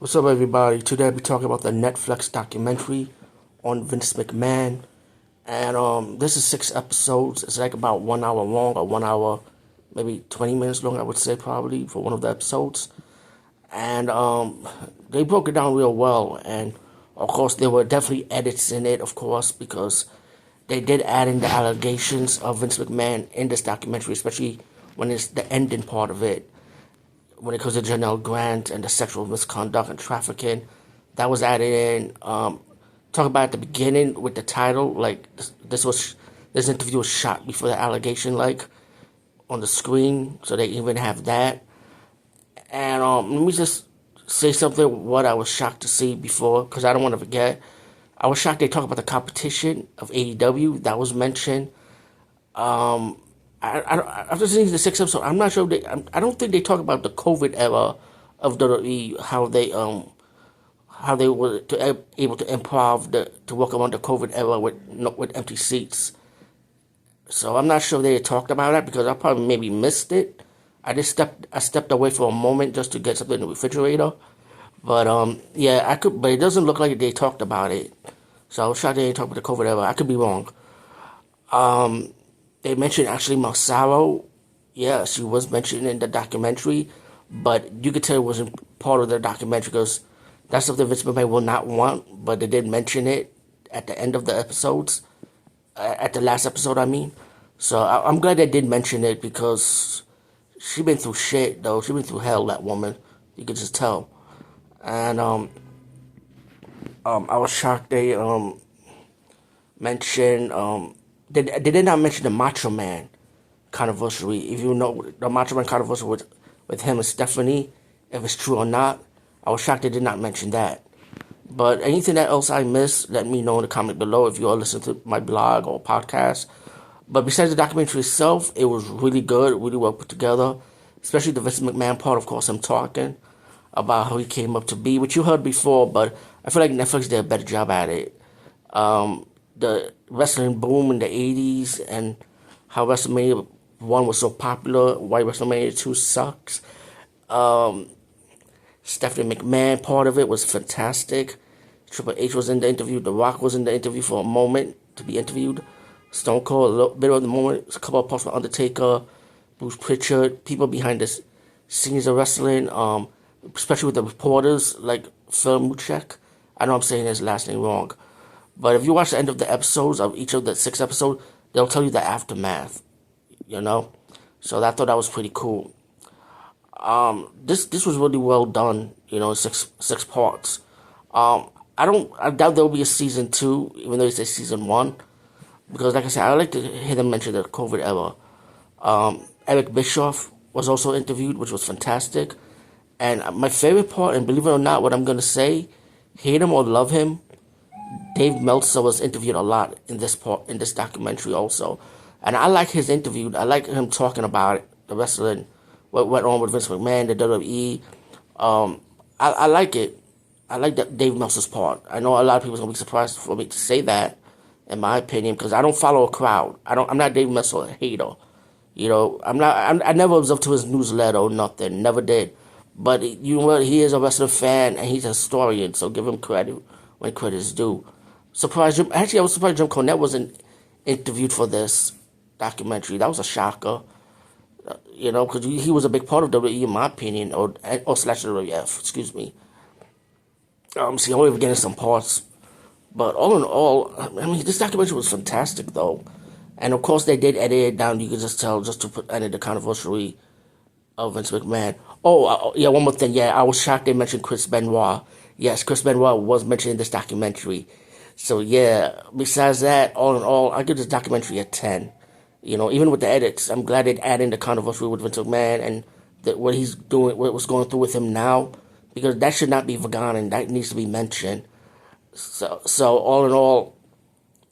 What's up, everybody? Today I'll be talking about the Netflix documentary on Vince McMahon. And this is 6 episodes. It's like about 1 hour long, or 1 hour, maybe 20 minutes long, I would say, probably, for one of the episodes. And they broke it down real well. And, of course, there were definitely edits in it, of course, because they did add in the allegations of Vince McMahon in this documentary, especially when it's the ending part of it. When it comes to Janelle Grant and the sexual misconduct and trafficking, that was added in. Talk about at the beginning with the title, like this interview was shot before the allegation, like on the screen, so they even have that. And let me just say something. What I was shocked to see before, because I don't want to forget. I was shocked they talked about the competition of AEW that was mentioned. After seeing the 6 episode, I'm not sure. I don't think they talk about the COVID era of WWE, how they were able to improv to work around the COVID era with empty seats. So I'm not sure they talked about that because I probably maybe missed it. I stepped away for a moment just to get something in the refrigerator, but yeah, I could. But it doesn't look like they talked about it. So I was shocked they didn't talk about the COVID era. I could be wrong. They mentioned actually Massaro. Yeah, she was mentioned in the documentary, but you could tell it wasn't part of the documentary because that's something Vince McMahon will not want, but they did mention it at the end of the episodes, at the last episode, I mean. So I'm glad they did mention it because she been through shit, though. She been through hell, that woman. You could just tell. And I was shocked they mentioned they did not mention the Macho Man controversy. If you know the Macho Man controversy with him and Stephanie, if it's true or not, I was shocked they did not mention that. But anything else I missed, let me know in the comment below if you are listening to my blog or podcast. But besides the documentary itself, it was really good, really well put together. Especially the Vince McMahon part, of course, I'm talking about how he came up to be, which you heard before, but I feel like Netflix did a better job at it. The wrestling boom in the 80s and how WrestleMania 1 was so popular, why WrestleMania 2 sucks. Stephanie McMahon part of it was fantastic. Triple H was in the interview. The Rock was in the interview for a moment to be interviewed. Stone Cold, a little bit of the moment. A couple of parts from Undertaker, Bruce Pritchard, people behind the scenes of wrestling, especially with the reporters like Phil Muchek. I know I'm saying his last name wrong. But if you watch the end of the episodes of each of the 6 episodes, they'll tell you the aftermath, you know? So I thought that was pretty cool. This was really well done, you know, six parts. I doubt there'll be a season 2, even though it's a season 1. Because like I said, I like to hear them mention the COVID era. Eric Bischoff was also interviewed, which was fantastic. And my favorite part, and believe it or not, what I'm going to say, hate him or love him, Dave Meltzer was interviewed a lot in this documentary also. And I like his interview. I like him talking about it, the wrestling, what went on with Vince McMahon, the WWE. I like it. I like that Dave Meltzer's part. I know a lot of people are going to be surprised for me to say that, in my opinion, because I don't follow a crowd. I'm not Dave Meltzer a hater. You know, I never observed to his newsletter or nothing. Never did. But you know what? He is a wrestling fan and he's a historian, so give him credit when credit is due. Actually, I was surprised Jim Cornette wasn't interviewed for this documentary. That was a shocker. You know, because he was a big part of WWE, in my opinion, or slash WWF, excuse me. So he only getting some parts. But all in all, I mean, this documentary was fantastic, though. And, of course, they did edit it down. You could just tell, just to put end the controversy of Vince McMahon. Oh, yeah, one more thing. Yeah, I was shocked they mentioned Chris Benoit. Yes, Chris Benoit was mentioned in this documentary. So, yeah, besides that, all in all, I give this documentary a 10. You know, even with the edits, I'm glad they'd add in the controversy with Vince McMahon and what he's doing, what was going through with him now, because that should not be forgotten. That needs to be mentioned. So all in all,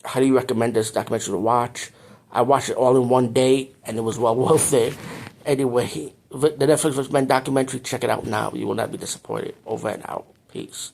how do you recommend this documentary to watch? I watched it all in one day, and it was well worth it. Anyway, the Netflix McMahon documentary, check it out now. You will not be disappointed. Over and out. Peace.